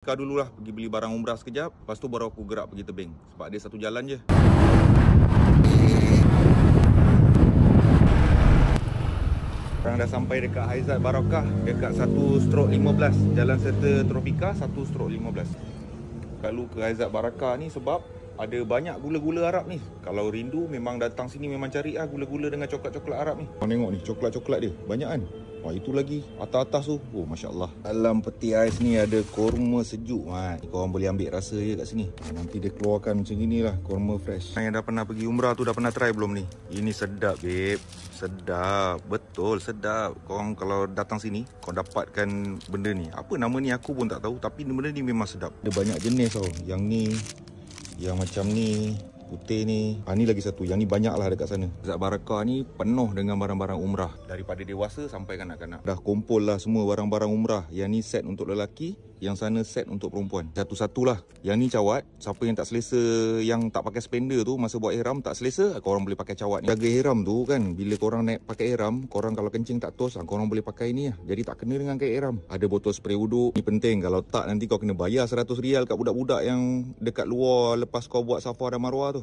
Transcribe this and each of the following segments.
Kau dululah pergi beli barang umrah sekejap, lepas tu baru aku gerak pergi tebing. Sebab dia satu jalan je. Sekarang dah sampai dekat Haizat Barakah, dekat 1/15. Jalan serta Tropika 1/15. Kalau ke Haizat Barakah ni sebab ada banyak gula-gula Arab ni. Kalau rindu memang datang sini memang cari lah gula-gula dengan coklat-coklat Arab ni. Kau tengok ni coklat-coklat dia, banyak kan? Wah, itu lagi atas-atas tu. Oh, Masya Allah. Dalam peti ais ni ada korma sejuk. Korang boleh ambil rasa je kat sini. Nanti dia keluarkan macam inilah, korma fresh. Yang dah pernah pergi umrah tu dah pernah try belum ni? Ini sedap, babe. Sedap. Betul, sedap. Korang kalau datang sini, kau dapatkan benda ni. Apa nama ni aku pun tak tahu. Tapi benda ni memang sedap. Ada banyak jenis tau. Yang ni, yang macam ni, putih ni. Ni lagi satu. Yang ni banyak lah dekat sana. Haizat Barakah ni penuh dengan barang-barang umrah. Daripada dewasa sampai kanak-kanak. Dah kumpul lah semua barang-barang umrah. Yang ni set untuk lelaki, yang sana set untuk perempuan. Satu-satulah. Yang ni cawat. Siapa yang tak selesa, yang tak pakai spender tu masa buat ihram tak selesa, korang boleh pakai cawat ni. Jaga ihram tu kan, bila korang naik pakai ihram, korang kalau kencing tak tos, korang boleh pakai ni lah. Jadi tak kena dengan kain ihram. Ada botol spray wuduk. Ni penting. Kalau tak nanti kau kena bayar 100 rial kat budak-budak yang dekat luar lepas kau buat Safa dan Marwah tu.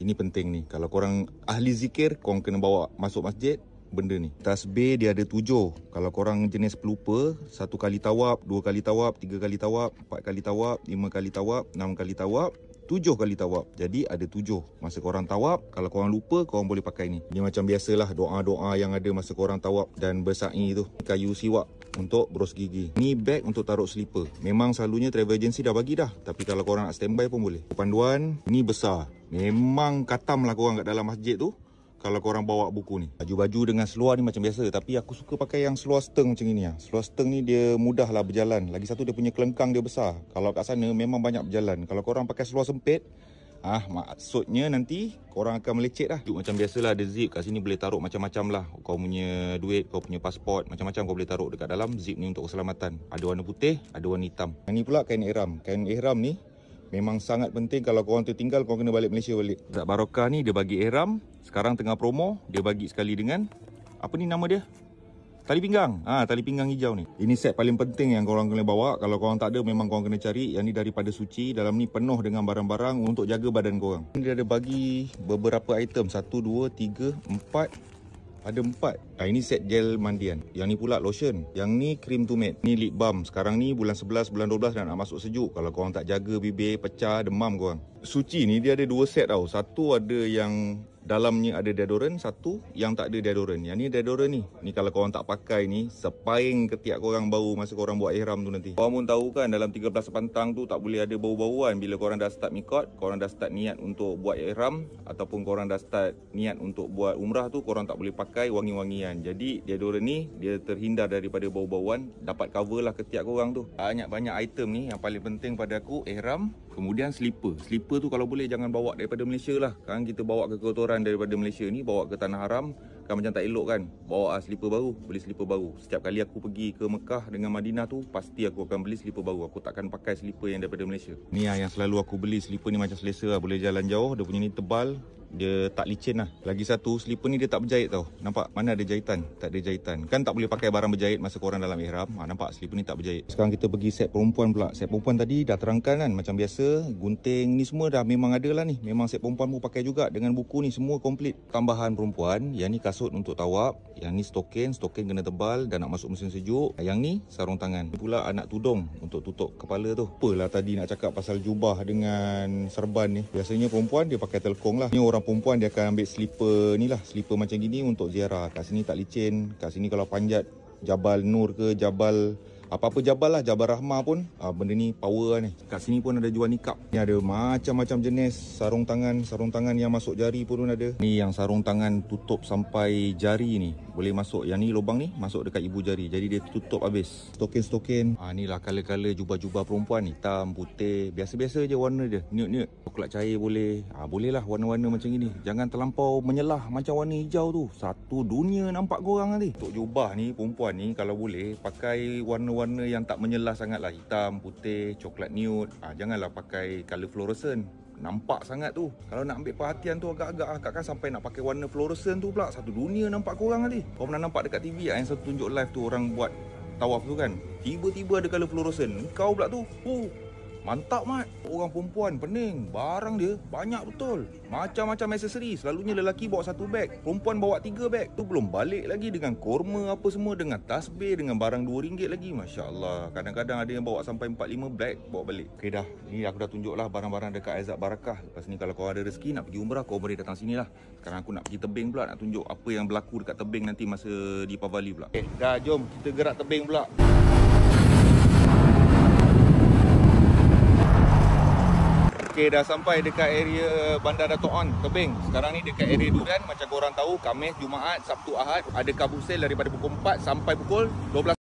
Ini penting ni. Kalau korang ahli zikir, korang kena bawa masuk masjid benda ni. Tasbih dia ada 7. Kalau korang jenis pelupa, 1 kali tawab, 2 kali tawab, 3 kali tawab, 4 kali tawab, 5 kali tawab, 6 kali tawab, 7 kali tawab. Jadi ada 7. Masa korang tawab, kalau korang lupa, korang boleh pakai ni. Ni macam biasalah doa-doa yang ada masa korang tawab dan bersa'i tu. Kayu siwak untuk bros gigi. Ni bag untuk taruh slipper. Memang selalunya travel agency dah bagi dah. Tapi kalau korang nak standby pun boleh. Panduan, ni besar. Memang katam lah korang kat dalam masjid tu kalau korang bawa buku ni. Baju-baju dengan seluar ni macam biasa. Tapi aku suka pakai yang seluar steng macam ni lah. Seluar steng ni dia mudah lah berjalan. Lagi satu dia punya kelengkang dia besar. Kalau kat sana memang banyak berjalan. Kalau korang pakai seluar sempit, maksudnya nanti korang akan melecet lah. Macam biasalah ada zip kat sini, boleh taruh macam-macam lah. Kau punya duit, kau punya pasport, macam-macam kau boleh taruh dekat dalam. Zip ni untuk keselamatan. Ada warna putih, ada warna hitam. Yang ni pula kain ihram. Kain ihram ni memang sangat penting. Kalau korang tertinggal, korang kena balik Malaysia balik. Haizat Barakah ni dia bagi ihram. Sekarang tengah promo. Dia bagi sekali dengan, apa ni nama dia? Tali pinggang. Tali pinggang hijau ni. Ini set paling penting yang korang kena bawa. Kalau korang tak ada, memang korang kena cari. Yang ni daripada Suci. Dalam ni penuh dengan barang-barang untuk jaga badan korang. Dia ada bagi beberapa item. 1, 2, 3, 4. Ada 4. Ini set gel mandian. Yang ni pula lotion. Yang ni cream to matte. Ni lip balm. Sekarang ni bulan 11, bulan 12 dah nak masuk sejuk. Kalau korang tak jaga bibir, pecah, demam korang. Suci ni dia ada 2 set tau. Satu ada yang dalamnya ada deodorant, satu yang tak ada deodorant. Yang ni deodorant ni. Ni kalau korang tak pakai ni, sepaing ketiak korang bau masa korang buat ihram tu nanti. Korang pun tahu kan, dalam 13 sepantang tu tak boleh ada bau-bauan. Bila korang dah start mikot, korang dah start niat untuk buat ihram, ataupun korang dah start niat untuk buat umrah tu, korang tak boleh pakai wangi-wangian. Jadi deodorant ni, dia terhindar daripada bau-bauan. Dapat cover lah ketiak korang tu. Banyak-banyak item ni. Yang paling penting pada aku, ihram. Kemudian slipper. Slipper tu kalau boleh jangan bawa daripada Malaysia lah. Kan kita bawa ke kotoran daripada Malaysia ni, bawa ke tanah haram, kan macam tak elok kan. Bawa slipper baru, beli slipper baru. Setiap kali aku pergi ke Mekah dengan Madinah tu, pasti aku akan beli slipper baru. Aku takkan pakai slipper yang daripada Malaysia. Ni lah yang selalu aku beli. Slipper ni macam selesa lah. Boleh jalan jauh. Dia punya ni tebal. Dia tak licin lah. Lagi satu, slipper ni dia tak berjahit tau. Nampak? Mana ada jahitan? Tak ada jahitan. Kan tak boleh pakai barang berjahit masa korang dalam ihram. Nampak? Slipper ni tak berjahit. Sekarang kita pergi set perempuan pula. Set perempuan tadi dah terangkan kan. Macam biasa, gunting ni semua dah memang ada lah ni. Memang set perempuan pun pakai juga. Dengan buku ni semua komplit. Tambahan perempuan. Yang ni kasut untuk tawab. Yang ni stokin. Stokin kena tebal dan nak masuk musim sejuk. Yang ni sarung tangan. Ni pula anak tudung untuk tutup kepala tu. Apalah tadi nak cakap pasal jubah dengan serban ni. Biasanya perempuan dia pakai telkong lah. Ni orang perempuan dia akan ambil slipper ni lah. Slipper macam gini untuk ziarah. Kat sini tak licin. Kat sini kalau panjat Jabal Nur ke Jabal, apa-apa Jabal lah, Jabal Rahmah pun, benda ni power lah ni. Kat sini pun ada jual nikab. Ni ada macam-macam jenis sarung tangan yang masuk jari pun ada. Ni yang sarung tangan tutup sampai jari ni. Boleh masuk, yang ni lubang ni masuk dekat ibu jari. Jadi dia tutup habis. Stokin. Ni lah color-color jubah-jubah perempuan. Hitam, putih, biasa-biasa je warna dia. Nude. Coklat cair boleh. Boleh lah warna-warna macam ni. Jangan terlampau menyelah macam warna hijau tu. Satu dunia nampak korang nanti. Untuk jubah ni, perempuan ni kalau boleh pakai warna-warna yang tak menyelah sangat lah. Hitam, putih, coklat nude. Janganlah pakai color fluorescent. Nampak sangat tu. Kalau nak ambil perhatian tu agak-agak Kakak sampai nak pakai warna fluorescent tu pula. Satu dunia nampak korang tadi. Kau pernah nampak dekat TV yang satu tunjuk live tu orang buat tawaf tu kan, tiba-tiba ada colour fluorescent. Kau pula tu, mantap mat. Orang perempuan pening, barang dia banyak betul. Macam-macam aksesori. Selalunya lelaki bawa 1 beg, perempuan bawa 3 beg. Tu belum balik lagi dengan korma apa semua, dengan tasbih, dengan barang RM2 lagi. Masya Allah. Kadang-kadang ada yang bawa sampai 4-5 beg bawa balik. Okay dah, ni aku dah tunjuk lah barang-barang dekat Aizat Barakah. Lepas ni kalau kau ada rezeki nak pergi umrah, kau boleh datang sini lah. Sekarang aku nak pergi tebing pula, nak tunjuk apa yang berlaku dekat tebing nanti masa di Pavali pula. Okay, dah jom kita gerak tebing pula. Okay, dah sampai dekat area Bandar Dato' On, tebing. Sekarang ni dekat area Durian. Macam korang tahu, Khamis, Jumaat, Sabtu, Ahad ada kabut sale daripada pukul 4 sampai pukul 12.